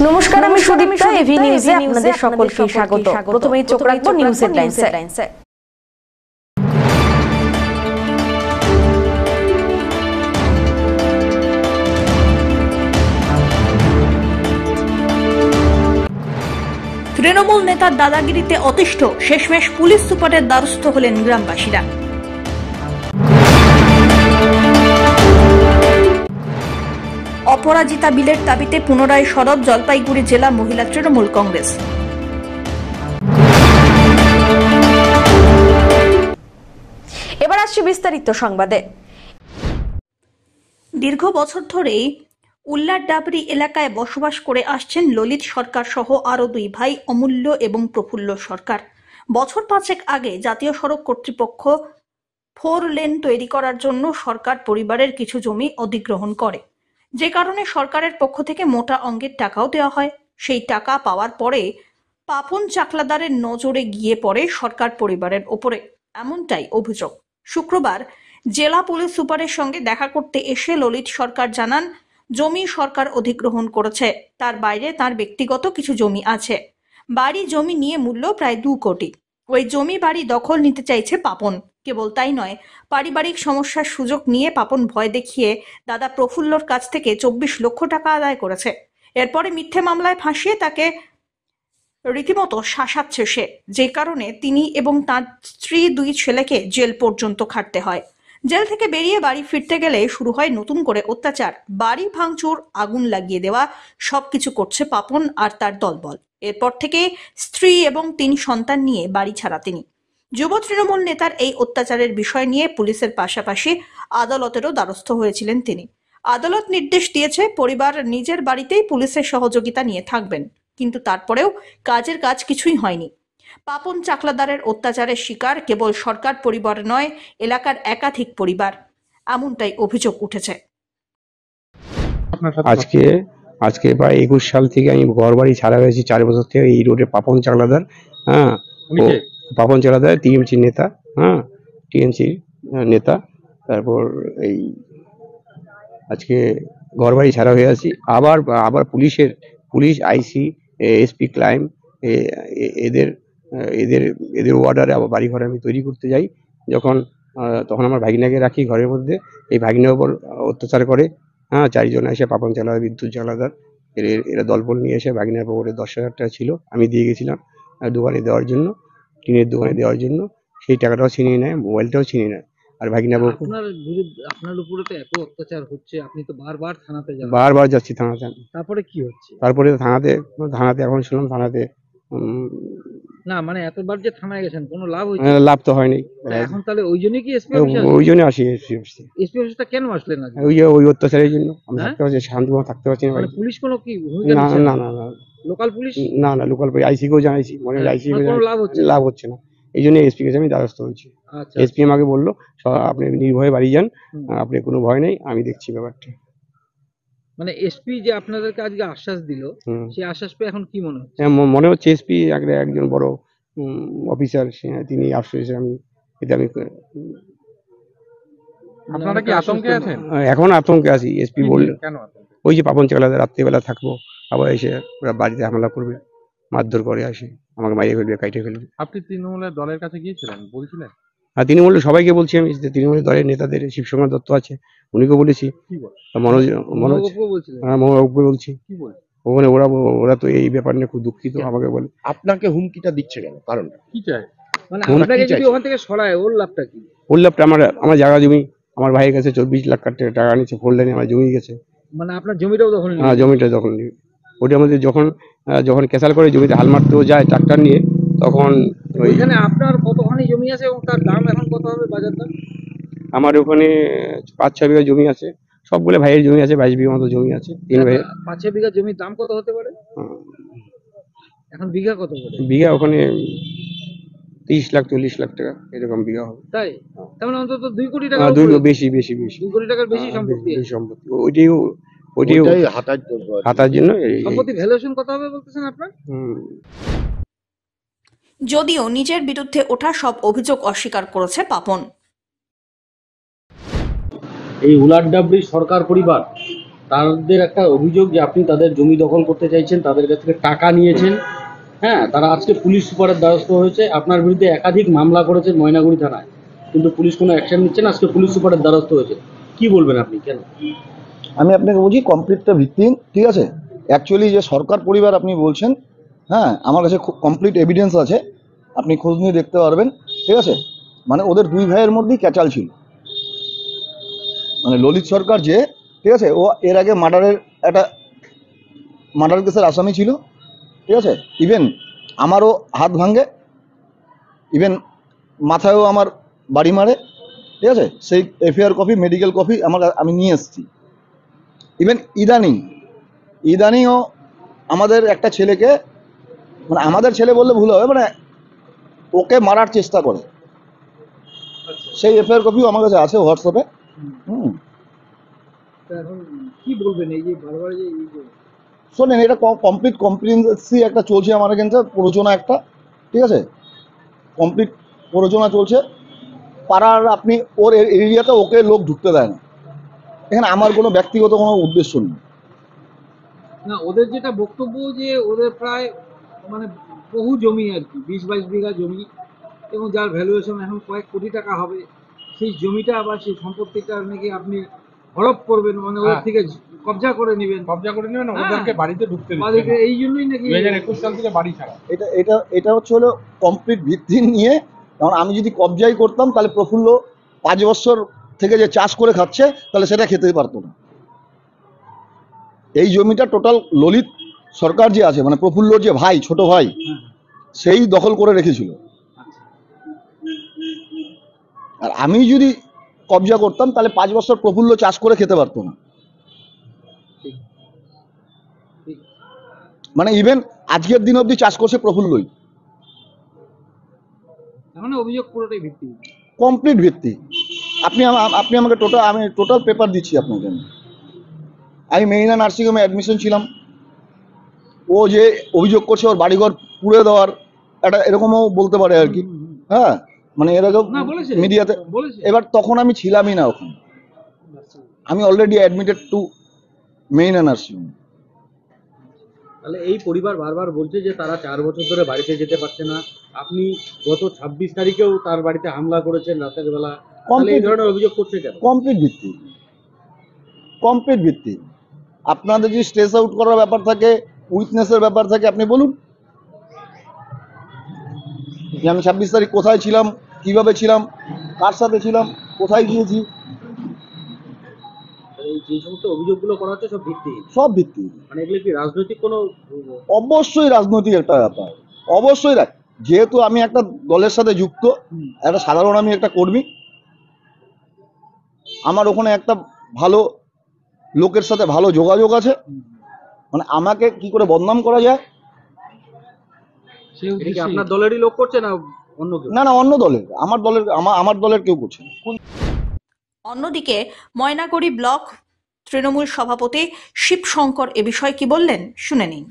নমস্কার, আমি সুদীপ্তা। এভি নিউজে আপনাদের সকলকে স্বাগত। প্রথমেই চোখ রাখবো নিউজ হেডলাইনসে। তৃণমূল নেতার দাদাগিরিতে অতিষ্ঠ, শেষমেশ পুলিশ সুপারের দ্বারস্থ হলেন গ্রামবাসীরা। অপরাজিতা বিলের দাবিতে পুনরায় সরব জলপাইগুড়ি জেলা মহিলা তৃণমূল কংগ্রেস। এবার আসছে বিস্তারিত সংবাদে। দীর্ঘ বছর ধরেই উল্লাডাবরি এলাকায় বসবাস করে আসছেন ললিত সরকার সহ আরো দুই ভাই অমূল্য এবং প্রফুল্ল সরকার। বছর 5 আগে জাতীয় সড়ক কর্তৃপক্ষ 4 লেন তৈরি করার জন্য সরকার পরিবারের কিছু জমি অধিগ্রহণ করে, যে কারণে সরকারের পক্ষ থেকে মোটা অঙ্কের টাকাও দেওয়া হয়। সেই টাকা পাওয়ার পরে পাপন চাকলাদারের নজরে গিয়ে পড়ে সরকার পরিবারের ওপরে, এমনটাই অভিযোগ। শুক্রবার জেলা পুলিশ সুপারের সঙ্গে দেখা করতে এসে ললিত সরকার জানান, জমি সরকার অধিগ্রহণ করেছে, তার বাইরে তার ব্যক্তিগত কিছু জমি আছে। বাড়ি জমি নিয়ে মূল্য প্রায় 2 কোটি। ওই জমি বাড়ি দখল নিতে চাইছে পাপন। কেবল তাই নয়, পারিবারিক সমস্যার সুযোগ নিয়ে পাপন ভয় দেখিয়ে দাদা প্রফুল্লর কাছ থেকে 24 লক্ষ টাকা আদায় করেছে। এরপরে মিথ্যে মামলায় ফাঁসিয়ে তাকে রীতিমতো শাসাচ্ছে সে, যে কারণে তিনি এবং তার স্ত্রী 2 ছেলেকে জেল পর্যন্ত খাটতে হয়। জেল থেকে বেরিয়ে বাড়ি ফিরতে গেলে শুরু হয় নতুন করে অত্যাচার, বাড়ি ভাঙচুর, আগুন লাগিয়ে দেওয়া, সবকিছু করছে পাপন আর তার দলবল। এরপর থেকে স্ত্রী এবং 3 সন্তান নিয়ে বাড়ি ছাড়া তিনি। যুব তৃণমূল নেতার এই অত্যাচারের বিষয় নিয়ে পুলিশের পাশাপাশি আদালতেরও দ্বারস্থ হয়েছিলেন তিনি। আদালত নির্দেশ দিয়েছে পরিবার নিজের বাড়িতেই পুলিশের সহযোগিতা নিয়ে থাকবেন, কিন্তু তারপরেও কাজের কাজ কিছুই হয়নি। পাপন চাকলাদারের অত্যাচারের শিকার কেবল সরকার পরিবার নয়, এলাকার একাধিক পরিবার, এমনটাই অভিযোগ উঠেছে। আজকে প্রায় 21 সাল থেকে আমি ঘর বাড়ি ছাড়া হয়েছি। 4 বছর থেকে এই রোডে পাপন চাকলাদার, পাপন চাকলাদার টিএমসি নেতা, টিএমসি নেতা। তারপর এই আজকে ঘর বাড়ি ছাড়া হয়ে আছি। আবার পুলিশ আইসি এসপি ক্রাইম এদের অর্ডারে আবার বাড়ি ঘর আমি তৈরি করতে যাই। তখন আমার ভাগিনাকে রাখি ঘরের মধ্যে। এই ভাগিনার উপর অত্যাচার করে 4 জন এসে, পাপন চাকলাদার, বিদ্যুৎ চাকলাদার, এরা দলবল নিয়ে এসে ভাগিনার উপরে 10,000 টাকা ছিল, আমি দিয়ে গেছিলাম দোকানে দেওয়ার জন্য, টিনের দোকানে দেওয়ার জন্য। সেই টাকাটাও ছিনিয়ে নেয়, মোবাইলটাও ছিনিয়ে নেয়। আর ভাগিনা আপনার উপরে তো এত অত্যাচার হচ্ছে, আপনি তো বারবার থানাতে যান। বারবার যাচ্ছি থানাতে। তারপরে কি হচ্ছে? তারপরে থানাতে এখন শুনলাম থানাতে না, মানে এতবার যে থানায় গেছেন কোনো লাভ হয়েছে? লাভ তো হয়নি। এখন তাহলে ওই জন্যই কি এসপি ওই জন্য আসি। এসপি অফিসটা কেন আসলেন না? ওই অত্যাচারের জন্য আমি থাকতে পারছি, শান্তিময় থাকতে পারছি না। পুলিশ কোনো কি না, লোকাল পুলিশ না, লোকাল পুলিশ আইসিকেও জানাইছি, মনে হয় আইসি লাভ হচ্ছে না। এই জন্য এসপি কাছে আমি দ্বারস্থ হয়েছি। এসপি আমাকে বললো, আপনি নির্ভয়ে বাড়ি যান, আপনি কোনো ভয় নেই, আমি দেখছি ব্যাপারটা। মানে এসপি যে আপনাদেরকে আজকে আশ্বাস দিল, সেই আশ্বাস পেয়ে এখন কি মনে হচ্ছে? মনে হচ্ছে এসপি একজন বড় অফিসার, তিনি আশ্বাসে আমি আপনারা কি আতঙ্কে আছেন? এখন আতঙ্কে আছি। এসপি বললো ওই যে পাপন চাকলাদার রাত্রিবেলা থাকবো, আবার এসে ওরা বাড়িতে হামলা করবে, মারধর করে আসে, আমাকে মারিয়ে ফেলবে, কাইটে ফেলবে। আপনি তৃণমূলের দলের কাছে গিয়েছিলেন, বলছিলেন? আর তৃণমূলের সবাইকে বলছি আমি, তৃণমূলের দলের নেতাদের, শিবশঙ্কর দত্ত আছে, উনিকে বলেছি, মনোজকে বলছি। ওখানে ওরা তো এই ব্যাপার নিয়ে খুব দুঃখিত, আমাকে বলে। আপনাকে হুমকিটা দিচ্ছে কেন? কারণটা কি চাই? মানে আপনাকে যদি ওখান থেকে সরায়, ওর লাভটা কি? ওর লাভটা আমার জায়গা জমি, আমার ভাইয়ের কাছে 24 লাখ টাকা নিচ্ছে, 4 লেনে আমার জমি গেছে। মানে আপনার জমিটাও দখল নেবে? হ্যাঁ, জমিটা দখল নেবে। ওটা আমাদের যখন ক্যাসাল করে জমিতে হাল মারতেও যায় ট্রাক্টর নিয়ে, তখন ওইখানে আপনার কতখানি জমি আছে এবং তার দাম এখন কত হবে, বাজার দাম? আমার ওখানে 5-6 বিঘা জমি আছে, সবগুলো ভাইয়ের জমি আছে, 22 বিঘা মতো জমি আছে। 3 ভাই। 5-6 বিঘা জমির দাম কত হতে পারে এখন? বিঘা কত করে? বিঘা ওখানে 30 লাখ 40 লাখ টাকা এরকম বিঘা হবে। তাই? তার মানে অন্তত 2 কোটি টাকা। বেশি 2 কোটি টাকার বেশি সম্পত্তি। ওইটাই হাতার জন্য। সম্পত্তি ভ্যালুয়েশন কত হবে বলতেছেন আপনার? যদিও নিজের বিরুদ্ধে ওঠা সব অভিযোগ অস্বীকার করেছে পাপন। এই উলাডাবরি সরকার পরিবার তাদের একটা অভিযোগ যে আপনি তাদের জমি দখল করতে চাইছেন, তাদের কাছ থেকে টাকা নিয়েছেন। হ্যাঁ, তারা আজকে পুলিশ সুপারের দ্বারস্থ হয়েছে, আপনার বিরুদ্ধে একাধিক মামলা করেছেন ময়নাগুড়ি থানায়, কিন্তু পুলিশ কোনো অ্যাকশন নিচ্ছে না। আজকে পুলিশ সুপারের দ্বারস্থ হয়েছে, কি বলবেন আপনি? কেন? আমি আপনাকে বলছি কমপ্লিটটা ভিত্তিহীন, ঠিক আছে। অ্যাকচুয়ালি যে সরকার পরিবার আপনি বলছেন, হ্যাঁ, আমার কাছে খুব কমপ্লিট এভিডেন্স আছে, আপনি খোঁজ নিয়ে দেখতে পারবেন, ঠিক আছে। মানে ওদের দুই ভাইয়ের মধ্যেই ক্যাচাল ছিল। মানে ললিত সরকার যে, ঠিক আছে, ও এর আগে মার্ডার কেসের আসামি ছিল, ঠিক আছে। ইভেন আমারও হাত ভাঙে, ইভেন মাথায়ও আমার বাড়ি মারে, ঠিক আছে। সেই এফআইআর কপি, মেডিকেল কপি আমি নিয়ে এসেছি। ইভেন ইদানিংও আমাদের একটা ছেলেকে, মানে আমাদের ছেলে বললে ভুল হবে, মানে ওকে মারার চেষ্টা করে, সেই এফআইআর কপিও আমার কাছে আছে হোয়াটসঅ্যাপে। এখন কি বলবেন এই যে বারবার যে শোনেন, এটা কমপ্লিট কমপ্লিটেন্সি একটা চলছে আমার এখানে, প্ররোচনা একটা, ঠিক আছে, কমপ্লিট প্ররোচনা চলছে পাড়ার। আপনি ওর এরিয়াতে ওকে লোক ঢুকতে দেয় না, এখানে আমার কোনো ব্যক্তিগত কোনো উদ্দেশ্য নেই। না, ওদের যেটা বক্তব্য যে ওদের প্রায় মানে বহু জমি আর কি, 20-22 বিঘা জমি, এবং যার ভ্যালুয়েশন এখন কয়েক কোটি টাকা হবে, সেই জমিটা বা সেই সম্পত্তিটা নাকি আপনি হড়প করবেন, মানে ওদের থেকে কবজা করে নেবেন, ওদেরকে বাড়িতে ঢুকতে দিচ্ছেন ওদেরকে এই জন্যই নাকি 2021 সাল থেকে বাড়ি ছাড়া। এটা হচ্ছে হলো কমপ্লিট ভিত্তি নিয়ে। কারণ আমি যদি কবজাই করতাম তাহলে প্রফুল্ল 5 বছর থেকে যে চাষ করে খাচ্ছে, তাহলে সেটা খেতে পারতো না। এই জমিটা টোটাল ললিত সরকার যে আছে, মানে প্রফুল্লর যে ভাই, ছোট ভাই, সেই দখল করে রেখেছিল। আর আমি যদি কবজা করতাম তাহলে 5 বছর প্রফুল্ল চাষ করে খেতে পারতো না। মানে ইভেন আজকের দিন অবধি চাষ করছে প্রফুল্লই। মানে অভিযোগ পুরোটাই ভিত্তি, কমপ্লিট ভিত্তি। আপনি আমাকে টোটাল পেপার দিচ্ছি আপনাকে। আমি মেরিনা নার্সিংহোমে অ্যাডমিশন ছিলাম, ও যে অভিযোগ করছে ওর বাড়িঘর পুড়ে দেওয়ার, একটা এরকমও বলতে পারে আর কি। হ্যাঁ, মানে এরকম মিডিয়াতে। এবার তখন আমি ছিলামই না ওখানে, আমি already admitted to Marina nursing home. তাহলে এই পরিবার বারবার বলছে যে তারা 4 বছর ধরে বাড়িতে যেতে পারছে না। আপনি গত 26 তারিখেও তার বাড়িতে হামলা করেছেন রাতের বেলা, এই ধরনের অভিযোগ করছে কেন? কমপ্লিট ভিত্তি। আপনাদের যদি স্ট্রেস আউট করার ব্যাপার থাকে, উইকনেসের ব্যাপার থাকে, আপনি বলুন যে আমি 26 তারিখ কোথায় ছিলাম, কিভাবে ছিলাম, কার সাথে ছিলাম, কোথায় গিয়েছি। যে সমস্ত অভিযোগগুলো করা হচ্ছে সব ভিত্তি, মানে এগুলো কি রাজনৈতিক কোনো? অবশ্যই রাজনৈতিক একটা ব্যাপার, অবশ্যই। যেহেতু আমি একটা দলের সাথে যুক্ত, একটা সাধারণ, আমি একটা কর্মী, আমার ওখানে একটা ভালো লোকের সাথে ভালো যোগাযোগ আছে, মানে আমাকে কি করে বদনাম করা যায়। আপনার দলেরই লোক করছে না অন্য কেউ? না, অন্য দলের, আমার দলের কেউ করছে না। অন্যদিকে ময়নাগুড়ি ব্লক তৃণমূল সভাপতি শিবশঙ্কর এ বিষয়ে কি বললেন, শুনে নিন।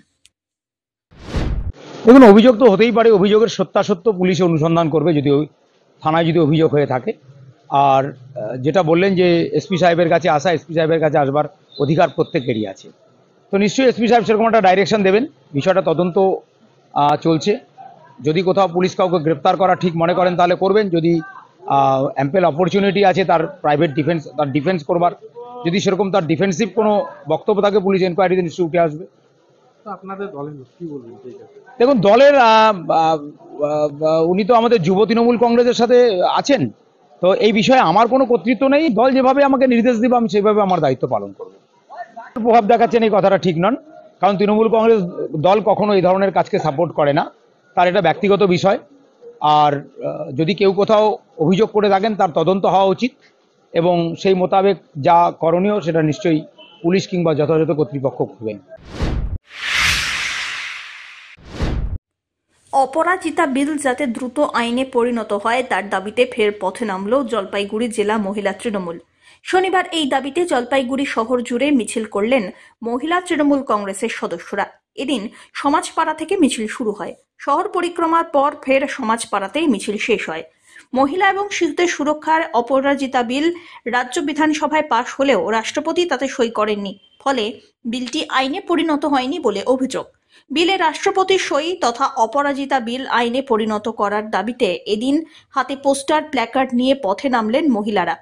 দেখুন, অভিযোগ তো হতেই পারে, অভিযোগের সত্যাসত্য পুলিশ অনুসন্ধান করবে যদি থানায় যদি অভিযোগ হয়ে থাকে। আর যেটা বললেন যে এসপি সাহেবের কাছে আসা, এসপি সাহেবের কাছে আসবার অধিকার প্রত্যেকেরই আছে, তো নিশ্চয়ই এসপি সাহেব সেরকম একটা ডাইরেকশন দেবেন। বিষয়টা তদন্ত চলছে, যদি কোথাও পুলিশ কাউকে গ্রেপ্তার করা ঠিক মনে করেন তাহলে করবেন, যদি অ্যাম্পেল অপরচুনিটি আছে তার প্রাইভেট ডিফেন্স, তার ডিফেন্স করবার, যদি সেরকম তার ডিফেন্সিভ কোনো বক্তব্য থাকে পুলিশ এনকোয়ারিতে নিশ্চয়ই উঠে আসবে। আপনাদের দলের কি বলবেন? দেখুন, দলের উনি তো আমাদের যুব তৃণমূল কংগ্রেসের সাথে আছেন, তো এই বিষয়ে আমার কোনো কর্তৃত্ব নেই। দল যেভাবে আমাকে নির্দেশ দেবে আমি সেইভাবে আমার দায়িত্ব পালন করব। প্রভাব দেখাচ্ছেন এই কথাটা ঠিক নন, কারণ তৃণমূল কংগ্রেস দল কখনো এই ধরনের কাজকে সাপোর্ট করে না, তার এটা ব্যক্তিগত বিষয়। আর যদি কেউ কোথাও অভিযোগ করে থাকেন তার তদন্ত হওয়া উচিত, এবং সেই মোতাবেক যা করণীয় সেটা নিশ্চয়ই পুলিশ কিংবা যথাযথ কর্তৃপক্ষ করবেন। অপরাজিতা বিল যাতে দ্রুত আইনে পরিণত হয় তার দাবিতে ফের পথে নামল জলপাইগুড়ি জেলা মহিলা তৃণমূল। শনিবার এই দাবিতে জলপাইগুড়ি শহর জুড়ে মিছিল করলেন মহিলা তৃণমূল কংগ্রেসের সদস্যরা। এদিন সমাজপাড়া থেকে মিছিল শুরু হয়, শহর পরিক্রমার পর ফের সমাজপাড়াতেই মিছিল শেষ হয়। মহিলা এবং শিশুদের সুরক্ষার অপরাজিতা বিল রাজ্য বিধানসভায় পাশ হলেও রাষ্ট্রপতি তাতে সই করেননি, ফলে বিলটি আইনে পরিণত হয়নি বলে অভিযোগ। বিলে রাষ্ট্রপতির সই তথা অপরাজিতা বিল আইনে পরিণত করার দাবিতে এদিন হাতে পোস্টার প্ল্যাকার্ড নিয়ে পথে নামলেন মহিলারা।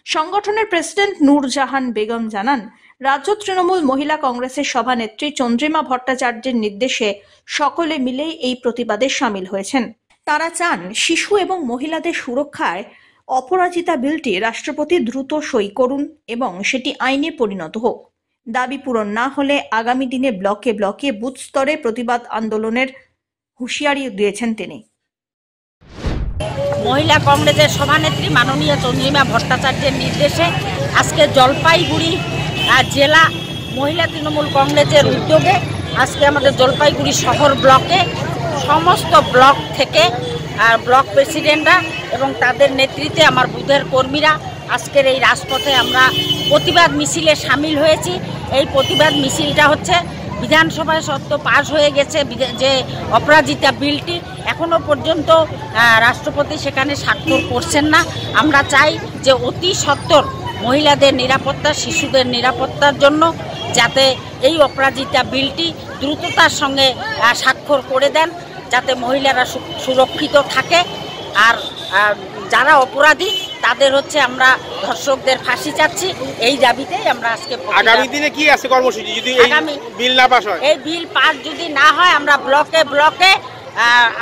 সংগঠনের প্রেসিডেন্ট নূরজাহান বেগম জানান, রাজ্য তৃণমূল মহিলা কংগ্রেসের সভানেত্রী চন্দ্রিমা ভট্টাচার্যের নির্দেশে সকলে মিলেই এই প্রতিবাদে সামিল হয়েছেন। তারা চান শিশু এবং মহিলাদের সুরক্ষায় অপরাজিতা বিলটি রাষ্ট্রপতি দ্রুত সই করুন এবং সেটি আইনে পরিণত হোক। দাবি পূরণ না হলে আগামী দিনে ব্লকে ব্লকে বুথ স্তরে প্রতিবাদ আন্দোলনের হুঁশিয়ারি দিয়েছেন তিনি। মহিলা কংগ্রেসের সভানেত্রী মাননীয় চন্দ্রিমা ভট্টাচার্যের নির্দেশে আজকে জলপাইগুড়ি জেলা মহিলা তৃণমূল কংগ্রেসের উদ্যোগে আজকে আমাদের জলপাইগুড়ি শহর ব্লকে সমস্ত ব্লক থেকে ব্লক প্রেসিডেন্টরা এবং তাদের নেতৃত্বে আমার বুথের কর্মীরা আজকের এই রাজপথে আমরা প্রতিবাদ মিছিলে সামিল হয়েছি। এই প্রতিবাদ মিছিলটা হচ্ছে বিধানসভায় সত্য পাশ হয়ে গেছে যে অপরাজিতা বিলটি, এখনো পর্যন্ত রাষ্ট্রপতি সেখানে স্বাক্ষর করছেন না। আমরা চাই যে অতি সত্বর মহিলাদের নিরাপত্তা, শিশুদের নিরাপত্তার জন্য যাতে এই অপরাজিতা বিলটি দ্রুততার সঙ্গে স্বাক্ষর করে দেন, যাতে মহিলারা সুরক্ষিত থাকে। আর যারা অপরাধী তাদের হচ্ছে আমরা ধর্ষকদের ফাঁসি চাচ্ছি। এই দাবিতেই আমরা আজকে আগামী দিনে কি আছে কর্মসূচি যদি এই বিল না পাস হয়? এই বিল পাস যদি না হয় আমরা ব্লকে ব্লকে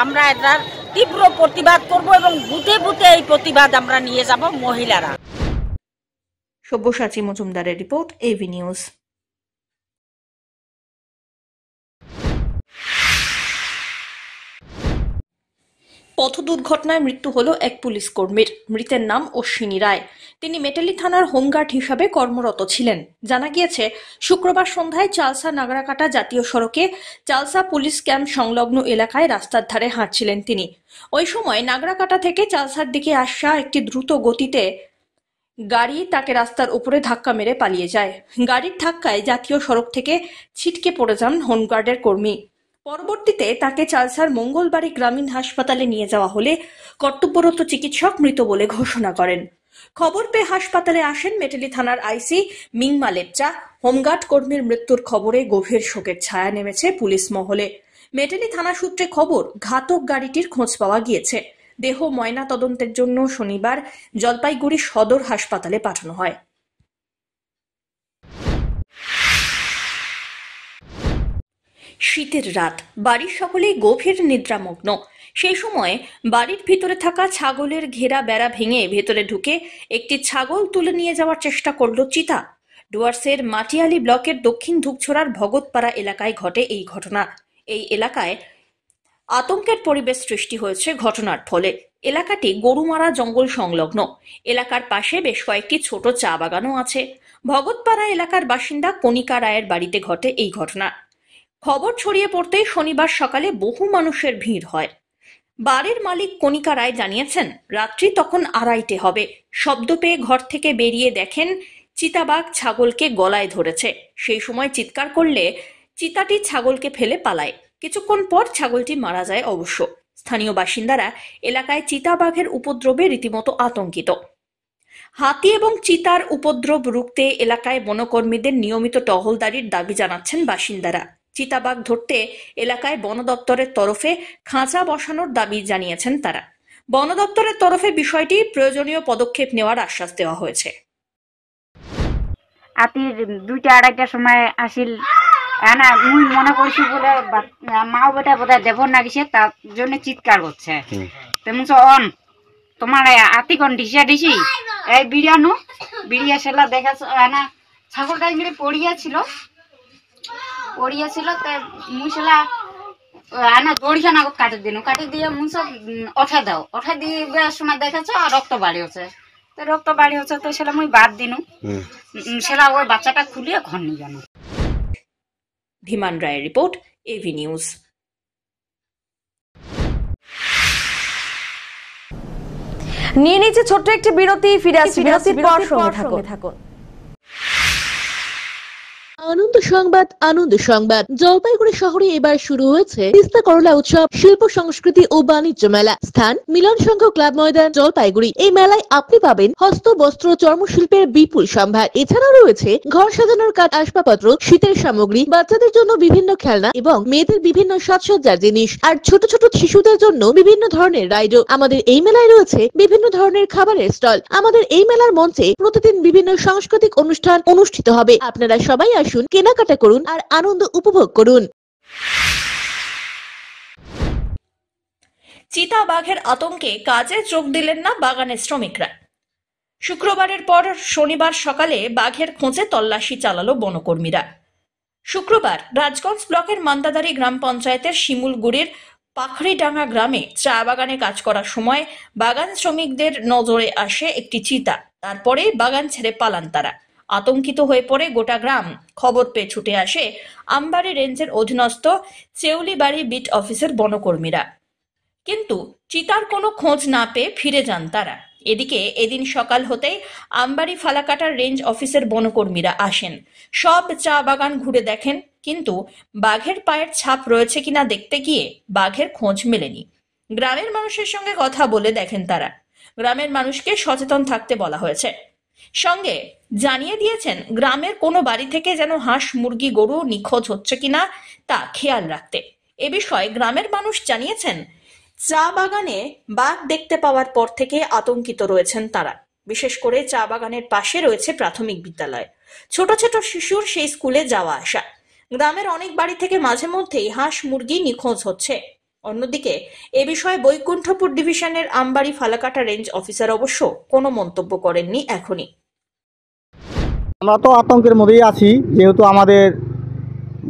আমরা এটার তীব্র প্রতিবাদ করব এবং বুথে বুথে এই প্রতিবাদ আমরা নিয়ে যাব মহিলারা। সব্যসাচী মজুমদারের রিপোর্ট, এভি নিউজ। পথ দুর্ঘটনায় মৃত্যু হলো এক পুলিশ কর্মীর। মৃতের নাম অশ্বিনী রায়। তিনি মেটালি থানার হোমগার্ড হিসাবে কর্মরত ছিলেন। জানা গিয়েছে, শুক্রবার সন্ধ্যায় চালসা নাগরাকাটা জাতীয় সড়কে চালসা পুলিশ ক্যাম্প সংলগ্ন এলাকায় রাস্তার ধারে হাঁটছিলেন তিনি। ওই সময় নাগরাকাটা থেকে চালসার দিকে আসা একটি দ্রুত গতিতে গাড়ি তাকে রাস্তার উপরে ধাক্কা মেরে পালিয়ে যায়। গাড়ির ধাক্কায় জাতীয় সড়ক থেকে ছিটকে পড়ে যান হোমগার্ডের কর্মী। পরবর্তীতে তাকে চালসার মঙ্গলবাড়ি গ্রামীণ হাসপাতালে নিয়ে যাওয়া হলে কর্তব্যরত চিকিৎসক মৃত বলে ঘোষণা করেন। খবর পেয়ে হাসপাতালে আসেন মেটালি থানার আইসি মিংমা লেপচা। হোমগার্ড কর্মীর মৃত্যুর খবরে গভীর শোকের ছায়া নেমেছে পুলিশ মহলে। মেটালি থানা সূত্রে খবর, ঘাতক গাড়িটির খোঁজ পাওয়া গিয়েছে। দেহ ময়না তদন্তের জন্য শনিবার জলপাইগুড়ি সদর হাসপাতালে পাঠানো হয়। শীতের রাত, বাড়ির সকলেই গভীর নিদ্রামগ্ন। সেই সময় বাড়ির ভিতরে থাকা ছাগলের ঘেরা বেড়া ভেঙে ভেতরে ঢুকে একটি ছাগল তুলে নিয়ে যাওয়ার চেষ্টা করল চিতা। ডুয়ার্সের মাটিয়ালি ব্লকের দক্ষিণ ধুপছড়ার ভগতপাড়া এলাকায় ঘটে এই ঘটনা। এই এলাকায় আতঙ্কের পরিবেশ সৃষ্টি হয়েছে ঘটনার ফলে। এলাকাটি গরুমারা জঙ্গল সংলগ্ন। এলাকার পাশে বেশ কয়েকটি ছোট চা বাগানও আছে। ভগতপাড়া এলাকার বাসিন্দা কণিকা রায়ের বাড়িতে ঘটে এই ঘটনা। খবর ছড়িয়ে পড়তেই শনিবার সকালে বহু মানুষের ভিড় হয়। বাড়ির মালিক কণিকা রায় জানিয়েছেন, রাত্রি তখন 2:30 হবে। শব্দ পেয়ে ঘর থেকে বেরিয়ে দেখেন চিতাবাঘ ছাগলকে গলায় ধরেছে। সেই সময় চিৎকার করলে চিতাটি ছাগলকে ফেলে পালায়। কিছুক্ষণ পর ছাগলটি মারা যায় অবশ্য। স্থানীয় বাসিন্দারা এলাকায় চিতাবাঘের উপদ্রবে রীতিমতো আতঙ্কিত। হাতি এবং চিতার উপদ্রব রুখতে এলাকায় বনকর্মীদের নিয়মিত টহলদারির দাবি জানাচ্ছেন বাসিন্দারা। চিতাবাঘ ধরতে এলাকায় বন দপ্তরের তরফে খাঁচা বসানোর দাবি জানিয়েছেন তারা। বন দপ্তরের তরফে বিষয়টি প্রয়োজনীয় পদক্ষেপ নেওয়ার আশ্বাস দেওয়া হয়েছে। হাতির 2টা-2:30টার সময় আসিল, না মুই মনে করছি বলে মাও বেটা বোধহয় দেবর না গেছে, তার জন্য চিৎকার করছে। তেমন অন তোমার হাতি কোন ডিসা ডিসি এই বিড়িয়ানো বিড়িয়া সেলা দেখা না ছাগলটা ইংরে পড়িয়াছিল তো মুই সেলা আনা দড়িয়া না কাটি দিন, কাটি দিয়ে মুই সব ওঠা দাও, ওঠা দিয়ে সময় দেখাচ্ছে রক্ত বাড়ি হচ্ছে। তো রক্ত বাড়ি হচ্ছে তো সেটা মুই বাদ দিনু, সেটা ওই বাচ্চাটা খুলিয়ে ঘর নিয়ে জানো। ধীমান রায়ের রিপোর্ট, এভি নিউজ। নিয়ে নিচে ছোট্ট একটি বিরতি, ফিরে আসছি বিরতির পর। সঙ্গে থাকুন। আনন্দ সংবাদ জলপাইগুড়ি শহরে এবার শুরু হয়েছে তিস্তা করলা উৎসব, শিল্প সংস্কৃতি ও বাণিজ্য মেলা। স্থান মিলন সংঘ ক্লাব ময়দান, জলপাইগুড়ি। এই মেলায় আপনি পাবেন হস্ত, বস্ত্র, চর্মশিল্পের বিপুল সম্ভার। এছাড়াও রয়েছে ঘর সাজানোর কাঠ, আসবাবপত্র, শীতের সামগ্রী, বাচ্চাদের জন্য বিভিন্ন খেলনা এবং মেয়েদের বিভিন্ন সাজসজ্জার জিনিস, আর ছোট ছোট শিশুদের জন্য বিভিন্ন ধরনের রাইডও। আমাদের এই মেলায় রয়েছে বিভিন্ন ধরনের খাবারের স্টল। আমাদের এই মেলার মঞ্চে প্রতিদিন বিভিন্ন সাংস্কৃতিক অনুষ্ঠান অনুষ্ঠিত হবে। আপনারা সবাই আসুন, কেনাকাটা করুন আর আনন্দ উপভোগ করুন। চিতা বাঘের আতঙ্কে কাজে যোগ দিলেন না বাগানের শ্রমিকরা। শুক্রবারের পর শনিবার সকালে বাঘের খোঁজে তল্লাশি চালালো বনকর্মীরা। শুক্রবার রাজগঞ্জ ব্লকের মান্দাদারি গ্রাম পঞ্চায়েতের শিমুলগুড়ির পাখড়িডাঙ্গা গ্রামে চা বাগানে কাজ করার সময় বাগান শ্রমিকদের নজরে আসে একটি চিতা। তারপরে বাগান ছেড়ে পালান তারা। আতঙ্কিত হয়ে পড়ে গোটা গ্রাম। খবর পেয়ে ছুটে আসে আমবাড়ি রেঞ্জের অধীনস্থ চেউলিবাড়ি বিট অফিসের বনকর্মীরা, কিন্তু চিতার কোনো খোঁজ না পেয়ে ফিরে যান তারা। এদিকে এদিন সকাল হতেই আমবাড়ি ফালাকাটার রেঞ্জ অফিসের বনকর্মীরা আসেন। সব চা বাগান ঘুরে দেখেন, কিন্তু বাঘের পায়ের ছাপ রয়েছে কিনা দেখতে গিয়ে বাঘের খোঁজ মেলেনি। গ্রামের মানুষের সঙ্গে কথা বলে দেখেন তারা। গ্রামের মানুষকে সচেতন থাকতে বলা হয়েছে। সঙ্গে জানিয়ে দিয়েছেন গ্রামের কোনো বাড়ি থেকে যেন হাঁস, মুরগি, গরু নিখোঁজ হচ্ছে কিনা তা খেয়াল রাখতে। এ বিষয়ে গ্রামের মানুষ জানিয়েছেন চা বাগানে বাঘ দেখতে পাওয়ার পর থেকে আতঙ্কিত রয়েছেন তারা। বিশেষ করে চা বাগানের পাশে রয়েছে প্রাথমিক বিদ্যালয়, ছোট ছোট শিশুর সেই স্কুলে যাওয়া আসা। গ্রামের অনেক বাড়ি থেকে মাঝে মধ্যেই হাঁস, মুরগি নিখোঁজ হচ্ছে। অন্যদিকে এ বিষয়ে বৈকুণ্ঠপুর ডিভিশনের আমবাড়ি ফালাকাটা রেঞ্জ অফিসার অবশ্য কোনো মন্তব্য করেননি এখনই। আমরা তো আতঙ্কের মধ্যেই আছি, যেহেতু আমাদের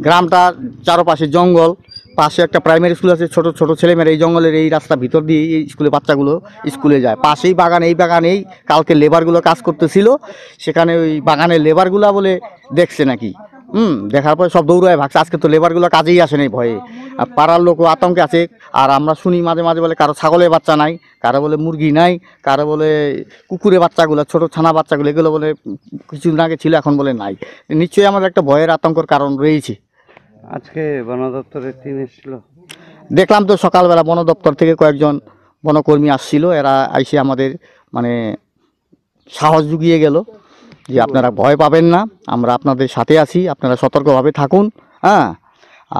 গ্রামটা চারপাশে জঙ্গল, পাশে একটা প্রাইমারি স্কুল আছে। ছোট ছোট ছেলেমেয়েরা এই জঙ্গলের এই রাস্তার ভিতর দিয়ে এই স্কুলে বাচ্চাগুলো স্কুলে যায়। পাশেই বাগান, এই বাগানেই কালকে লেবারগুলো কাজ করতেছিল। সেখানে ওই বাগানের লেবারগুলো বলে দেখছে নাকি, দেখার পরে সব দৌড়ায় ভাগছে। আজকে তো লেবারগুলো কাজেই আসে নাই ভয়ে। আর পাড়ার লোকও আতঙ্কে আছে। আর আমরা শুনি মাঝে মাঝে বলে কারো ছাগলের বাচ্চা নাই, কারো বলে মুরগি নাই, কারো বলে কুকুরের বাচ্চাগুলো, ছোট ছানা বাচ্চাগুলো, এগুলো বলে কিছুদিন আগে ছিল, এখন বলে নাই। নিশ্চয়ই আমাদের একটা ভয়ের আতঙ্কের কারণ রয়েছে। আজকে বন দপ্তরের টিম এসেছিল, দেখলাম তো সকালবেলা বন দপ্তর থেকে কয়েকজন বনকর্মী আসছিল। এরা আইসে আমাদের মানে সাহস জুগিয়ে গেল যে আপনারা ভয় পাবেন না, আমরা আপনাদের সাথে আছি, আপনারা সতর্কভাবে থাকুন। হ্যাঁ,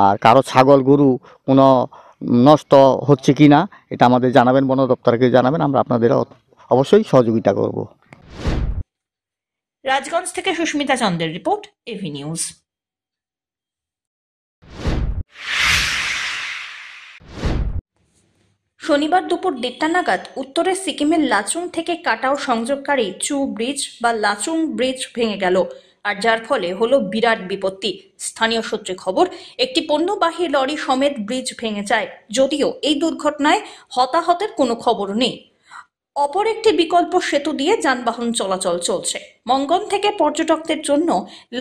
আর কারো ছাগল, গরু কোনো নষ্ট হচ্ছে কি না এটা আমাদের জানাবেন, বন দপ্তরকে জানাবেন, আমরা আপনাদের অবশ্যই সহযোগিতা করব। রাজগঞ্জ থেকে সুস্মিতা চন্দ্রের রিপোর্ট, এভি নিউজ। শনিবার দুপুর 1:30 নাগাদ উত্তরের সিকিমের লাচুং থেকে কাটাও সংযোগকারী চু ব্রিজ বা লাচুং ব্রিজ ভেঙে গেল, আর যার ফলে হলো বিরাট বিপত্তি। স্থানীয় সূত্রে খবর, একটি পণ্যবাহী লরি সমেত ব্রিজ ভেঙে যায়। যদিও এই দুর্ঘটনায় হতাহতের কোনো খবর নেই। অপর একটি বিকল্প সেতু দিয়ে যানবাহন চলাচল চলছে। মঙ্গন থেকে পর্যটকদের জন্য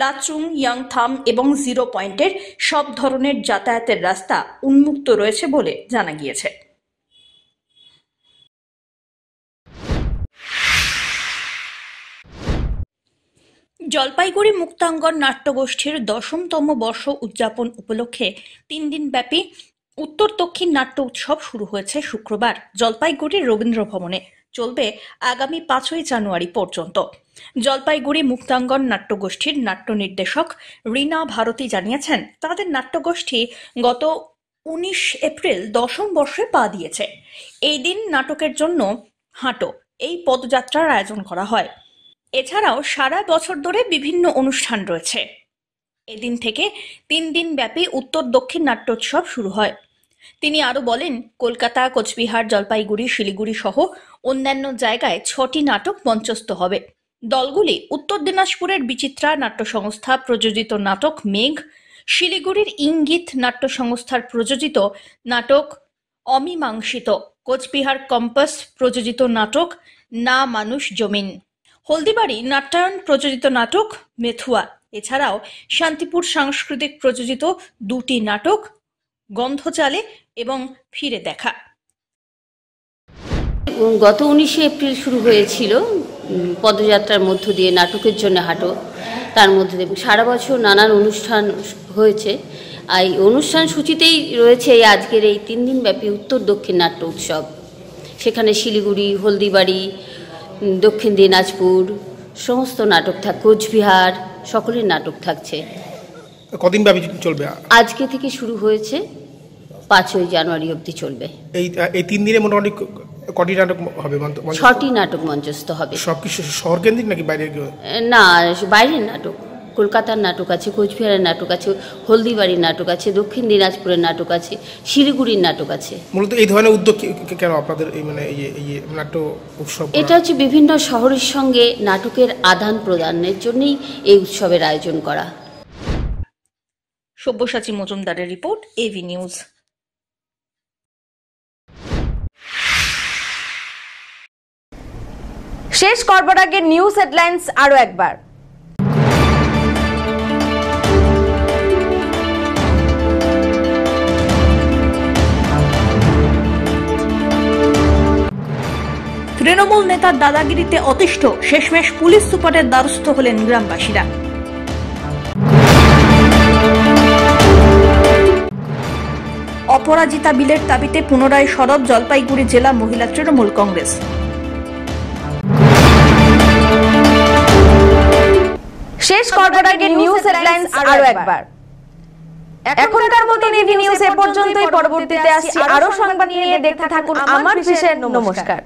লাচুং, ইয়াংথাম এবং 0 পয়েন্টের সব ধরনের যাতায়াতের রাস্তা উন্মুক্ত রয়েছে বলে জানা গিয়েছে। জলপাইগুড়ি মুক্তাঙ্গন নাট্যগোষ্ঠীর 10তম বর্ষ উদযাপন উপলক্ষে 3 দিন ব্যাপী উত্তর দক্ষিণ নাট্য উৎসব শুরু হয়েছে শুক্রবার জলপাইগুড়ির রবীন্দ্র ভবনে। চলবে আগামী 5ই জানুয়ারি পর্যন্ত। জলপাইগুড়ি মুক্তাঙ্গন নাট্যগোষ্ঠীর নাট্য নির্দেশক রীনা ভারতী জানিয়েছেন, তাদের নাট্যগোষ্ঠী গত 19 এপ্রিল 10ম বর্ষে পা দিয়েছে। এই দিন নাটকের জন্য হাঁটো এই পদযাত্রার আয়োজন করা হয়। এছাড়াও সারা বছর ধরে বিভিন্ন অনুষ্ঠান রয়েছে। এদিন থেকে 3 দিন ব্যাপী উত্তর দক্ষিণ নাট্যোৎসব শুরু হয়। তিনি আরো বলেন, কলকাতা, কোচবিহার, জলপাইগুড়ি, শিলিগুড়ি সহ অন্যান্য জায়গায় 6টি নাটক মঞ্চস্থ হবে। দলগুলি উত্তর দিনাজপুরের বিচিত্রা নাট্য সংস্থা প্রযোজিত নাটক মেঘ, শিলিগুড়ির ইঙ্গিত নাট্য সংস্থার প্রযোজিত নাটক অমীমাংসিত, কোচবিহার কম্পাস প্রযোজিত নাটক না মানুষ জমিন, হলদিবাড়ি নাট্যায়ন প্রযোজিত নাটক মেথুয়া। এছাড়াও শান্তিপুর সাংস্কৃতিক প্রযোজিত 2টি নাটক গন্ধচালে এবং ফিরে দেখা। গত 19 এপ্রিল শুরু হয়েছিল পদযাত্রার মধ্য দিয়ে নাটকের জন্য হাঁটো। তার মধ্যে সারা বছর নানান অনুষ্ঠান হয়েছে। এই অনুষ্ঠান সূচিতেই রয়েছে এই আজকের এই 3 দিনব্যাপী উত্তর দক্ষিণ নাট্য উৎসব। সেখানে শিলিগুড়ি, হলদিবাড়ি, দক্ষিণ দিনাজপুর সমস্ত নাটক কোচবিহার সকলের নাটক থাকছে। কদিন ব্যাপী চলবে? আজকে থেকে শুরু হয়েছে, 5ই জানুয়ারি অবধি চলবে। এই 3 দিনে মোটামুটি কটি নাটক হবে? 6টি নাটক মঞ্চস্থ হবে। সব কি শহর কেন্দ্রিক নাকি বাইরের? না, বাইরের নাটক। কলকাতার নাটক আছে, কোচবিহারের নাটক আছে, হলদিবাড়ির নাটক আছে, দক্ষিণ দিনাজপুরের নাটক আছে, শিলিগুড়ির নাটক আছে। মূলত এই ধরনের উদ্যোগ কেন আপনাদের এই নাট্য উৎসব? এটা হচ্ছে বিভিন্ন শহরের সঙ্গে নাটকের আদান প্রদানের জন্যই এই উৎসবের আয়োজন করা। সব্যসাচী মজুমদারের রিপোর্ট, এভি নিউজ। শেষ করবার আগে নিউজ হেডলাইন্স আরো একবার। তৃণমূল নেতার দাদাগিরিতে অতিষ্ঠ, শেষমেশ পুলিশ সুপারের দ্বারস্থ হলেন গ্রামবাসীরা। অপরাজিতা বিলের দাবিতে পুনরায় সরব জলপাইগুড়ি জেলা মহিলা তৃণমূল কংগ্রেস। শেষ করবার আগে নিউজ হেডলাইন্স আরো একবার। এখনকার মতো এভি নিউজ এ পর্যন্তই। পরবর্তীতে আসছি আরো সংবাদ নিয়ে, দেখতে থাকুন আমার বিশেষ। নমস্কার।